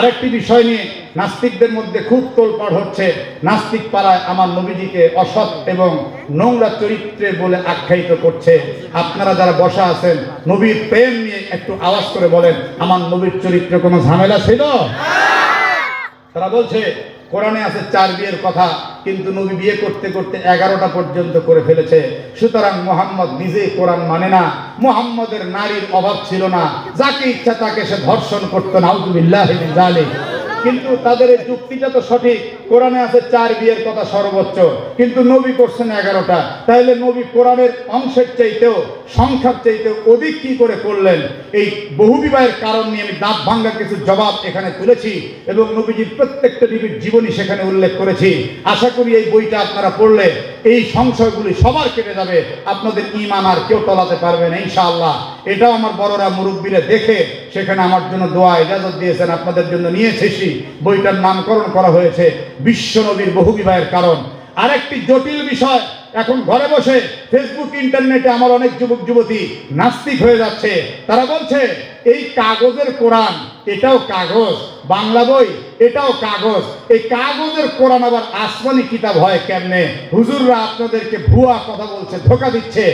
আরেকটি বিষয় নিয়ে নাস্তিকদের মধ্যে খুব তোলপাড় হচ্ছে। নাস্তিক পাড়ায় আমার নবীজিকে অসৎ এবং নোংরা চরিত্রে বলে আখ্যায়িত করছে। আপনারা যারা বসা আছেন, নবীর প্রেম নিয়ে একটু আওয়াজ করে বলেন, আমার নবীর চরিত্রে কোনো ঝামেলা ছিল? তারা বলছে কোরআনে আছে 4 বিয়ের কথা, কিন্তু নবী বিয়ে করতে করতে 11টা পর্যন্ত করে ফেলেছে। সুতরাং মুহাম্মদ নিজেই কোরআন মানে না। মুহাম্মদের নারীর অভাব ছিল না, যাকে ইচ্ছা তাকে সে ধর্ষণ করতো। নাউযুবিল্লাহি মিন যালিক। কিন্তু তাদের এই যুক্তিটা তো সঠিক। কোরআনে আছে 4 বিয়ের কথা সর্বোচ্চ, কিন্তু নবী করছেন 11টা। তাহলে নবী কোরআনের অংশের চাইতেও, সংখ্যার চাইতেও অধিক কি করে করলেন? এই বহুবিবাহের কারণ নিয়ে আমি দাঁত ভাঙ্গা কিছু জবাব এখানে তুলেছি এবং নবীজির প্রত্যেকটা নবীর জীবনী সেখানে উল্লেখ করেছি। আশা করি এই বইটা আপনারা পড়লে এই সংশয়গুলি সবার কেটে যাবে, আপনাদের ঈমান আর কেউ টলাতে পারবে না ইনশাআল্লাহ। এটাও আমার বড়রা মুরব্বীরা দেখে সেখানে আমার জন্য দোয়া ইজাজত দিয়েছেন, আপনাদের জন্য নিয়ে এসেছি। বইটার নামকরণ করা হয়েছে বিশ্ব নবীর বহুবিবাহের কারণ। আরেকটি জটিল বিষয়, এখন ঘরে বসে ফেসবুক ইন্টারনেটে আমার অনেক যুবক যুবতী নাস্তিক হয়ে যাচ্ছে। তারা বলছে এই কাগজের কোরআন, এটাও কাগজ, বাংলা বই এটাও কাগজ, এই কাগজের কোরআন আবার আসমানি কিতাব হয় কেমনে? হুজুররা আপনাদেরকে ভুয়া কথা বলছে, ধোঁকা দিচ্ছে।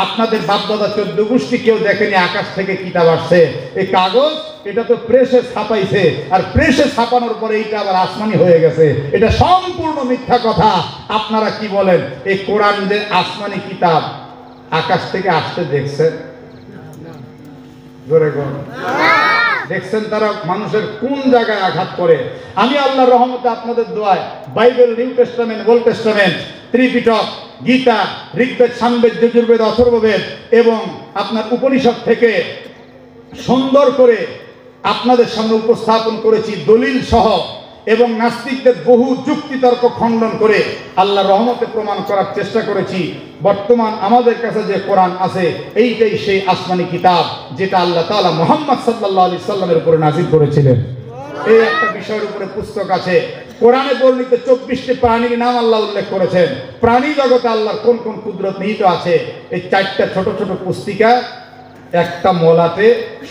আপনাদের বাপদাদা 14 গোষ্ঠী কেউ দেখেনি আকাশ থেকে কিতাব আসছে। এই কাগজ এটা তো প্রেসে ছাপাইছে, আর প্রেসে ছাপানোর পরে এইটা আবার আসমানি হয়ে গেছে। এটা সম্পূর্ণ মিথ্যা কথা। আপনারা কি বলেন, এই কোরআন যে আসমানি কিতাব আকাশ থেকে আসতে দেখছেন? জোরে বল। দেখছেন তারা মানুষের কোন জায়গায় আঘাত করে? আমি আল্লাহর রহমতে আপনাদের দোয়ায় Bible, new testament, old testament, Tripitaka, Gita, Rigveda, Samaveda, Yajurveda, Atharvaveda এবং আপনার উপনিষদ থেকে সুন্দর করে আপনাদের সামনে উপস্থাপন করেছি দলিল সহ, এবং নাস্তিকদের বহু যুক্তিতর্ক খণ্ডন করে আল্লাহর রহমতে প্রমাণ করার চেষ্টা করেছি। বর্তমান আমাদের কাছে যে কোরআন আছে এইটাই সেই আসমানি কিতাব যেটা আল্লাহ তাআলা মুহাম্মদ সাল্লাল্লাহু আলাইহি সাল্লামের উপরে নাযিল করেছিলেন। এই একটা বিষয়ের উপরে পুস্তক আছে। কোরআনে বর্ণিত 24টি প্রাণীর নাম আল্লাহ উল্লেখ করেছেন। প্রাণী জগতে আল্লাহর কোন কোন কুদরত নিহিত আছে, এই 4টা ছোট ছোট পুস্তিকা একটা মলাতে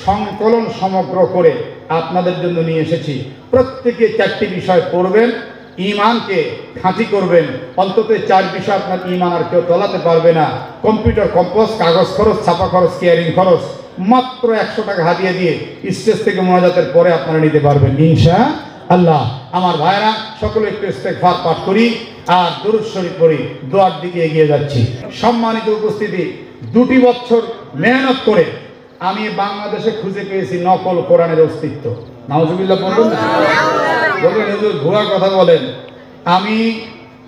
সংকলন সমগ্র করে আপনাদের জন্য নিয়ে এসেছি। প্রত্যেকে 4টি বিষয় পড়বেন, ঈমানকে খাঁটি করবেন। অন্তত 4 বিষয় আপনার ঈমান আর কেউ তলাতে পারবে না। কম্পিউটার কম্পোজ, কাগজ খরচ, ছাপা খরচ, কেয়ারিং খরচ মাত্র 100 টাকা হাদিয়া দিয়ে স্টেজ থেকে মোনাজাতের পরে আপনারা নিতে পারবেন ইনশাআল্লাহ। আমার ভাইরা সকলে একটু ইস্তেগফার পাঠ করি আর দুরূদ শরীফ পড়ি, দোয়ার দিকে এগিয়ে যাচ্ছি। সম্মানিত উপস্থিতি, 2টি বছর মেহনত করে আমি বাংলাদেশে খুঁজে পেয়েছি নকল কোরআনের অস্তিত্ব। নাউজুবিল্লাহ বলুন না, বলবেন হুজুর ভুয়া কথা বলেন। আমি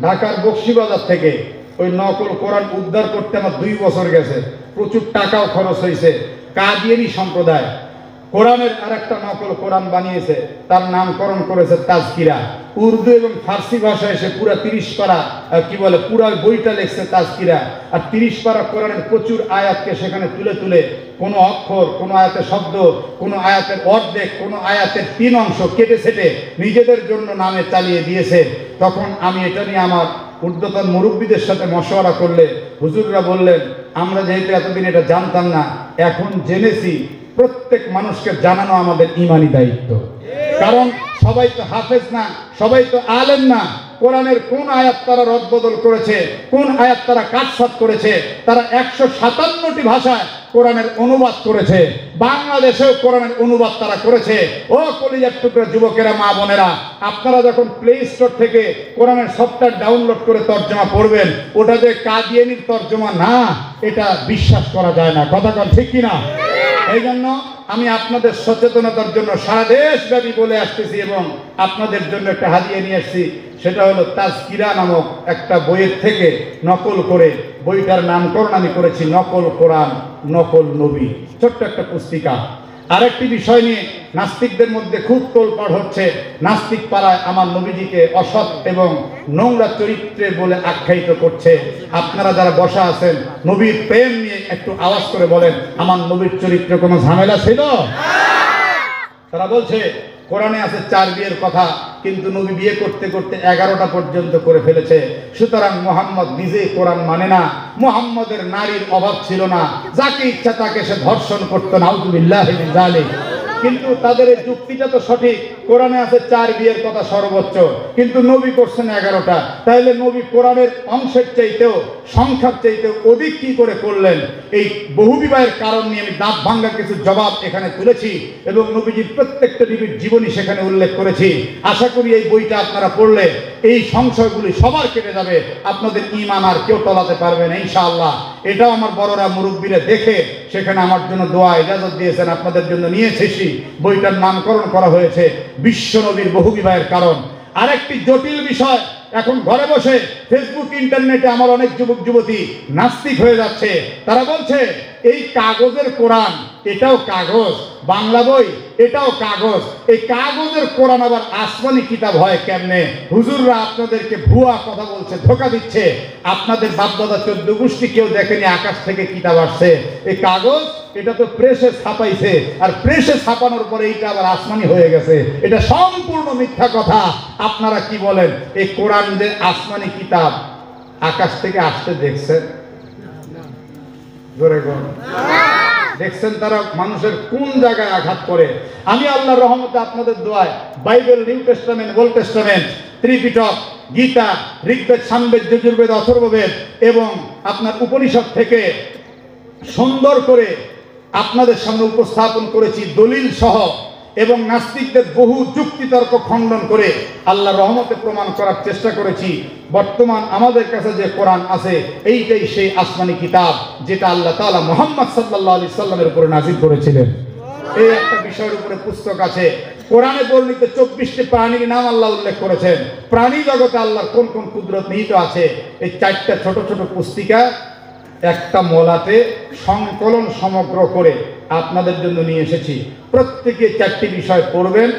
ঢাকার বকশীবাজার থেকে ওই নকল কোরআন উদ্ধার করতে আমার 2 বছর গেছে, প্রচুর টাকাও খরচ হয়েছে। কাদিয়ানী সম্প্রদায় কোরআনের আরেকটা নকল কোরআন বানিয়েছে, তার নামকরণ করেছে তাজকিরা। উর্দু এবং ফার্সি ভাষায় সে পুরা 30 পারা কি বলে পুরা বইটা লিখছে তাজকিরা। আর 30 পারা কোরআনের প্রচুর আয়াতকে সেখানে তুলে তুলে কোনো অক্ষর, কোনো আয়াতের শব্দ, কোনো আয়াতের অর্ধেক, কোনো আয়াতের 3 অংশ কেটে ছেটে নিজেদের জন্য নামে চালিয়ে দিয়েছে। তখন আমি এটা নিয়ে আমার ঊর্ধ্বতন মুরব্বীদের সাথে মশওয়ারা করলে হুজুররা বললেন, আমরা যেহেতু এতদিন এটা জানতাম না, এখন জেনেছি। প্রত্যেক মানুষকে জানানো আমাদের ঈমানি দায়িত্ব। কারণ সবাই তো হাফেজ না, সবাই তো আলেম না। কোরআনের কোন আয়াত তারা রদবদল করেছে, কোন আয়াত তারা কাটছাঁট করেছে, তারা 157টি ভাষায় কোরআনের অনুবাদ করেছে। বাংলাদেশেও কোরআনের অনুবাদ তারা করেছে। ও কলিজার টুকরা যুবকেরা, মা বোনেরা, আপনারা যখন প্লে স্টোর থেকে কোরআনের সফটওয়্যার ডাউনলোড করে তর্জমা পড়বেন, ওটা যে কাদিয়ানির তর্জমা না, এটা বিশ্বাস করা যায় না। কথা কন ঠিক কিনা? এই জন্য আমি আপনাদের সচেতনতার জন্য সারা দেশব্যাপী বলে আসতেছি এবং আপনাদের জন্য একটা হাদিয়া নিয়ে আসছি। সেটা হলো তাজকিরা নামক একটা বইয়ের থেকে নকল করে, বইটার নামকরণ আমি করেছি নকল কোরআন, নকল নবী, ছোট্ট একটা পুস্তিকা। আরেকটি বিষয় নিয়ে নাস্তিকদের মধ্যে খুব তোলপাড় হচ্ছে। নাস্তিক পাড়ায় আমার নবীজিকে অসৎ এবং নোংরা চরিত্রে বলে আখ্যায়িত করছে। আপনারা যারা বসা আছেন, নবীর প্রেম নিয়ে একটু আওয়াজ করে বলেন, আমার নবীর চরিত্রে কোনো ঝামেলা ছিল? তারা বলছে কোরআনে আছে 4 বিয়ের কথা, কিন্তু নবী বিয়ে করতে করতে 11টা পর্যন্ত করে ফেলেছে। সুতরাং মুহাম্মদ নিজেই কোরআন মানে না। মুহাম্মদের নারীর অভাব ছিল না, যাকে ইচ্ছা তাকে সে ধর্ষণ করতো। নাউযুবিল্লাহি মিন যালিক। কিন্তু তাদের এই যুক্তিটা তো সঠিক। কোরআনে আছে 4 বিয়ের কথা সর্বোচ্চ, কিন্তু নবী করছেন 11টা। তাইলে নবী কোরআনের অংশের চাইতেও সংখ্যার চাইতেও অধিক কি করে করলেন? এই বহু বিবাহের কারণ নিয়ে আমি দাঁত ভাঙ্গা কিছু জবাব এখানে তুলেছি এবং নবীজির প্রত্যেকটা নবীর জীবনী সেখানে উল্লেখ করেছি। আশা করি এই বইটা আপনারা পড়লে এই সংশয়গুলি সবার কেটে যাবে, আপনাদের ঈমান আর কেউ টলাতে পারবে না ইনশাআল্লাহ। এটাও আমার বড়রা মুরব্বীরা দেখে সেখানে আমার জন্য দোয়া ইজাজত দিয়েছেন, আপনাদের জন্য নিয়ে এসেছি। বইটার নামকরণ করা হয়েছে বিশ্ব নবীর বহু বিবাহের কারণ। আরেকটি জটিল বিষয়, এখন ঘরে বসে ফেসবুক ইন্টারনেটে আমার অনেক যুবক যুবতী নাস্তিক হয়ে যাচ্ছে। তারা বলছে এই কাগজের কোরআন, এটাও কাগজ, বাংলা বই এটাও কাগজ, এই কাগজের কোরআন আবার আসমানি কিতাব হয় কেমনে? হুজুররা আপনাদেরকে ভুয়া কথা বলছে, ধোঁকা দিচ্ছে। আপনাদের বাপদাদা 14 গোষ্ঠী কেউ দেখেনি আকাশ থেকে কিতাব আসছে। এই কাগজ এটা তো প্রেসে ছাপাইছে, আর প্রেসে ছাপানোর পরে এইটা আবার আসমানি হয়ে গেছে। এটা সম্পূর্ণ মিথ্যা কথা। আপনারা কি বলেন? এই কোরআন যে আসমানি কিতাব আকাশ থেকে আসতে দেখছেন? জোরে বলুন। দেখছেন তারা মানুষের কোন জায়গায় আঘাত করে? আমি আল্লাহর রহমতে আপনাদের দোয়ায় Bible, new testament, old testament, Tripitaka, Gita, Rigveda, Samaveda, Yajurveda, Atharvaveda এবং আপনার উপনিষদ থেকে সুন্দর করে আপনাদের সামনে উপস্থাপন করেছি দলিল সহ, এবং নাস্তিকদের বহু যুক্তিতর্ক খণ্ডন করে আল্লাহর রহমতে প্রমাণ করার চেষ্টা করেছি বর্তমান আমাদের কাছে যে কোরআন আছে এইটাই সেই আসমানি কিতাব যেটা আল্লাহ তাআলা মুহাম্মদ সাল্লাল্লাহু আলাইহি সাল্লামের উপরে নাযিল করেছিলেন। এই একটা বিষয়ের উপরে পুস্তক আছে। কোরআনে বর্ণিত 24টি প্রাণীর নাম আল্লাহ উল্লেখ করেছেন। প্রাণী জগতে আল্লাহর কোন কোন কুদরত নিহিত আছে এই 4টা ছোট ছোট পুস্তিকা একটা মলাতে সংকলন সমগ্র করে আপনাদের জন্য নিয়ে এসেছি। প্রত্যেকে 4টি বিষয় পড়বেন,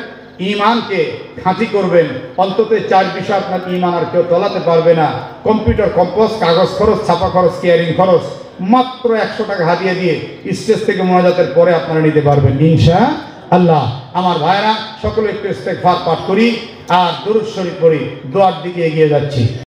ঈমানকে খাঁটি করবেন। অন্তত 4 বিষয় আপনার ঈমান আর কেউ তলাতে পারবে না। কম্পিউটার কম্পোজ, কাগজ খরচ, ছাপা খরচ, কেয়ারিং খরচ মাত্র 100 টাকা হাদিয়া দিয়ে স্টেজ থেকে মোনাজাতের পরে আপনারা নিতে পারবেন ইনশাআল্লাহ। আমার ভাইরা সকলে একটু ইস্তেগফার পাঠ করি আর দুরূদ শরীফ পড়ি, দোয়ার দিকে এগিয়ে যাচ্ছি।